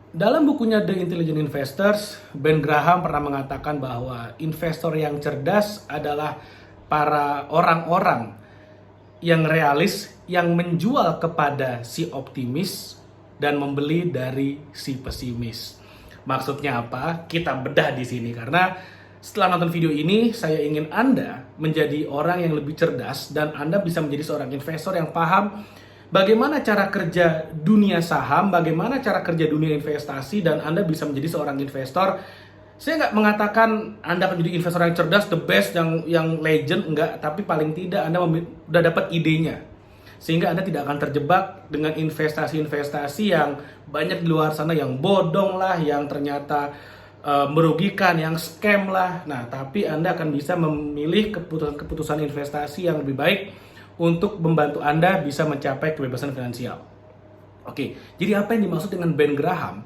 Dalam bukunya The Intelligent Investors, Ben Graham pernah mengatakan bahwa investor yang cerdas adalah para orang-orang yang realis yang menjual kepada si optimis dan membeli dari si pesimis. Maksudnya apa? Kita bedah di sini karena setelah nonton video ini, saya ingin Anda menjadi orang yang lebih cerdas dan Anda bisa menjadi seorang investor yang paham bagaimana cara kerja dunia saham, bagaimana cara kerja dunia investasi, dan Anda bisa menjadi seorang investor. Saya nggak mengatakan Anda akan jadi investor yang cerdas, the best, yang legend, enggak. Tapi paling tidak Anda udah dapat idenya. Sehingga Anda tidak akan terjebak dengan investasi-investasi yang banyak di luar sana, yang bodong lah, yang ternyata merugikan, yang scam lah. Nah, tapi Anda akan bisa memilih keputusan investasi yang lebih baik untuk membantu Anda bisa mencapai kebebasan finansial. Oke, jadi apa yang dimaksud dengan Ben Graham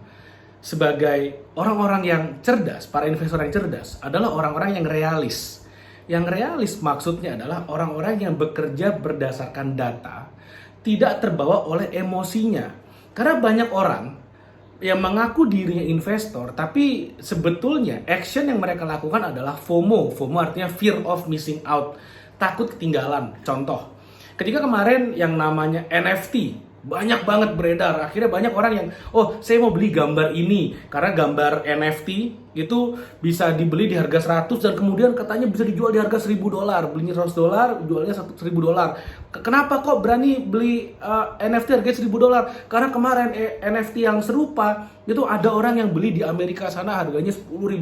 sebagai orang-orang yang cerdas, para investor yang cerdas adalah orang-orang yang realis. Yang realis maksudnya adalah orang-orang yang bekerja berdasarkan data, tidak terbawa oleh emosinya. Karena banyak orang yang mengaku dirinya investor, tapi sebetulnya action yang mereka lakukan adalah FOMO. FOMO artinya fear of missing out, takut ketinggalan. Contoh, ketika kemarin yang namanya NFT banyak banget beredar, akhirnya banyak orang yang, oh saya mau beli gambar ini, karena gambar NFT itu bisa dibeli di harga 100 dan kemudian katanya bisa dijual di harga $1.000, belinya $100, jualnya $1.000. Kenapa kok berani beli NFT harga $1.000? Karena kemarin NFT yang serupa itu ada orang yang beli di Amerika sana harganya $10.000.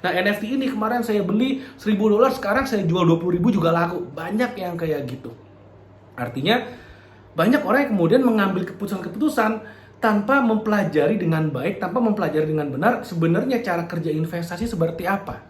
Nah, NFT ini kemarin saya beli $1.000, sekarang saya jual $20.000 juga laku. Banyak yang kayak gitu. Artinya banyak orang yang kemudian mengambil keputusan-keputusan tanpa mempelajari dengan baik, tanpa mempelajari dengan benar sebenarnya cara kerja investasi seperti apa.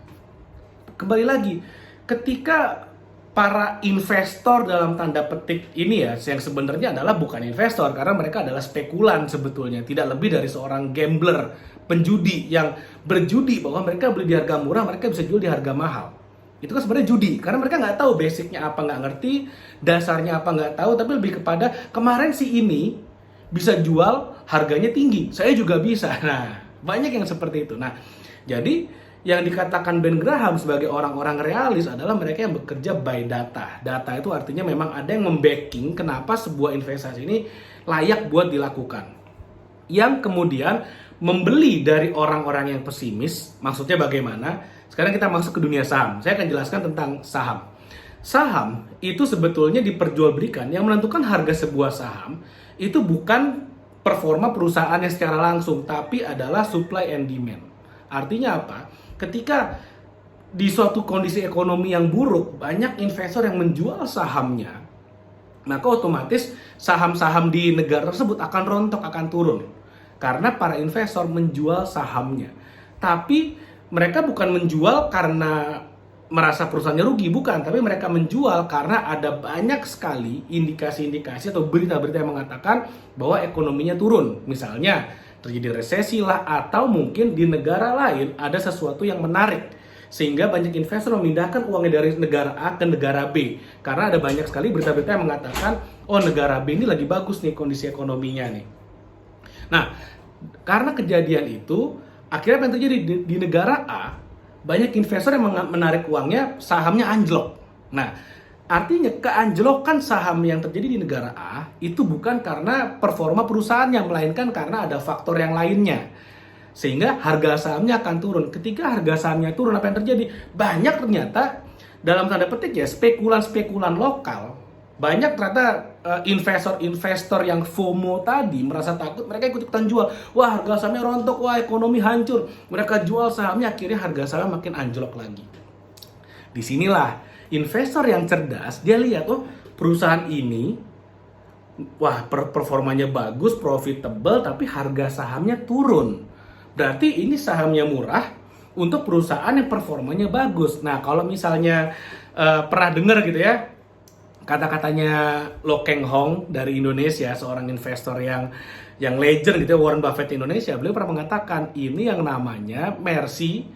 Kembali lagi, ketika para investor dalam tanda petik ini ya, yang sebenarnya adalah bukan investor karena mereka adalah spekulan sebetulnya, tidak lebih dari seorang gambler, penjudi yang berjudi bahwa mereka beli di harga murah, mereka bisa jual di harga mahal. Itu kan sebenarnya judi, karena mereka nggak tahu basicnya apa, nggak ngerti dasarnya apa, nggak tahu, tapi lebih kepada kemarin si ini bisa jual harganya tinggi, saya juga bisa. Nah, banyak yang seperti itu. Nah, jadi yang dikatakan Ben Graham sebagai orang-orang realis adalah mereka yang bekerja by data. Data itu artinya memang ada yang membacking kenapa sebuah investasi ini layak buat dilakukan. Yang kemudian membeli dari orang-orang yang pesimis, maksudnya bagaimana? Sekarang kita masuk ke dunia saham. Saya akan jelaskan tentang saham. Saham itu sebetulnya diperjualbelikan. Yang menentukan harga sebuah saham itu bukan performa perusahaannya secara langsung, tapi adalah supply and demand. Artinya apa? Ketika di suatu kondisi ekonomi yang buruk, banyak investor yang menjual sahamnya, maka otomatis saham-saham di negara tersebut akan rontok, akan turun. Karena para investor menjual sahamnya. Tapi mereka bukan menjual karena merasa perusahaannya rugi, bukan. Tapi mereka menjual karena ada banyak sekali indikasi-indikasi atau berita-berita yang mengatakan bahwa ekonominya turun. Misalnya terjadi resesi lah, atau mungkin di negara lain ada sesuatu yang menarik. Sehingga banyak investor memindahkan uangnya dari negara A ke negara B. Karena ada banyak sekali berita-berita yang mengatakan, oh negara B ini lagi bagus nih kondisi ekonominya nih. Nah, karena kejadian itu, akhirnya apa yang terjadi di negara A, banyak investor yang menarik uangnya, sahamnya anjlok. Nah, artinya keanjlokan saham yang terjadi di negara A itu bukan karena performa perusahaannya, melainkan karena ada faktor yang lainnya. Sehingga harga sahamnya akan turun. Ketika harga sahamnya turun, apa yang terjadi? Banyak ternyata, dalam tanda petik ya, spekulan-spekulan lokal, banyak ternyata investor-investor yang FOMO tadi merasa takut, mereka ikut-ikutan jual. Wah, harga sahamnya rontok, wah ekonomi hancur. Mereka jual sahamnya, akhirnya harga saham makin anjlok lagi. Disinilah investor yang cerdas, dia lihat, oh perusahaan ini, wah performanya bagus, profitable, tapi harga sahamnya turun. Berarti ini sahamnya murah untuk perusahaan yang performanya bagus. Nah, kalau misalnya pernah dengar gitu ya, kata-katanya Lo Keng Hong dari Indonesia, seorang investor yang legend gitu ya, Warren Buffett Indonesia. Beliau pernah mengatakan ini yang namanya Mercy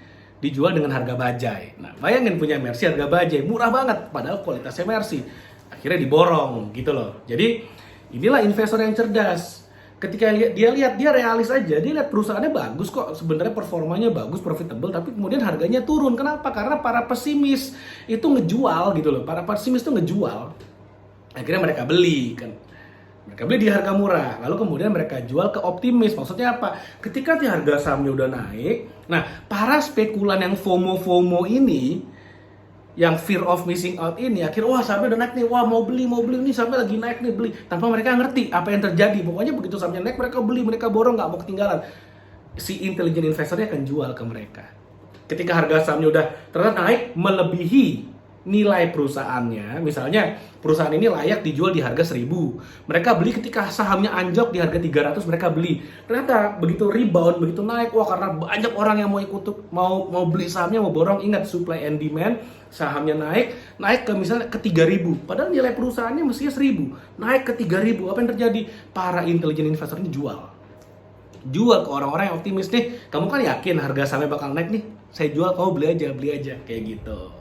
dijual dengan harga bajai. Nah, bayangin punya Mercy harga bajai, murah banget padahal kualitasnya Mercy. Akhirnya diborong gitu loh. Jadi inilah investor yang cerdas. Ketika dia realis aja, dia lihat perusahaannya bagus kok, sebenarnya performanya bagus, profitable, tapi kemudian harganya turun. Kenapa? Karena para pesimis itu ngejual gitu loh. Para pesimis itu ngejual. Akhirnya mereka beli kan. Mereka beli di harga murah, lalu kemudian mereka jual ke optimis. Maksudnya apa? Ketika di harga sahamnya udah naik, nah para spekulan yang FOMO ini, yang fear of missing out ini, akhirnya wah sahamnya udah naik nih, wah mau beli nih, sahamnya lagi naik nih, beli. Tanpa mereka ngerti apa yang terjadi. Pokoknya begitu sahamnya naik, mereka beli, mereka borong, nggak mau ketinggalan. Si intelligent investornya akan jual ke mereka. Ketika harga sahamnya udah ternyata naik melebihi nilai perusahaannya, misalnya perusahaan ini layak dijual di harga 1.000, mereka beli. Ketika sahamnya anjlok di harga 300, mereka beli. Ternyata begitu rebound, begitu naik, wah karena banyak orang yang mau beli sahamnya, mau borong. Ingat, supply and demand, sahamnya naik ke misalnya ke 3.000, padahal nilai perusahaannya mestinya 1.000, naik ke 3.000. Apa yang terjadi? Para intelligent investor ini jual ke orang-orang yang optimis nih. Kamu kan yakin harga sahamnya bakal naik nih, saya jual, kamu beli aja kayak gitu.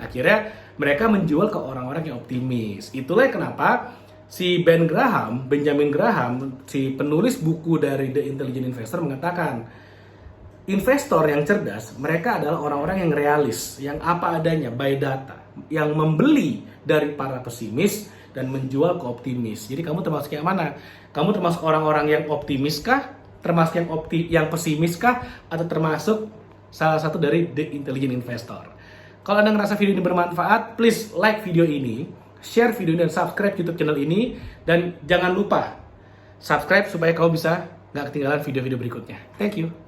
Akhirnya mereka menjual ke orang-orang yang optimis. Itulah kenapa si Benjamin Graham, si penulis buku dari The Intelligent Investor, mengatakan investor yang cerdas, mereka adalah orang-orang yang realis, yang apa adanya, by data, yang membeli dari para pesimis dan menjual ke optimis. Jadi kamu termasuk yang mana? Kamu termasuk orang-orang yang optimis kah? Termasuk yang pesimis kah? Atau termasuk salah satu dari The Intelligent Investor? Kalau Anda ngerasa video ini bermanfaat, please like video ini, share video ini, dan subscribe YouTube channel ini. Dan jangan lupa subscribe supaya kamu bisa nggak ketinggalan video-video berikutnya. Thank you.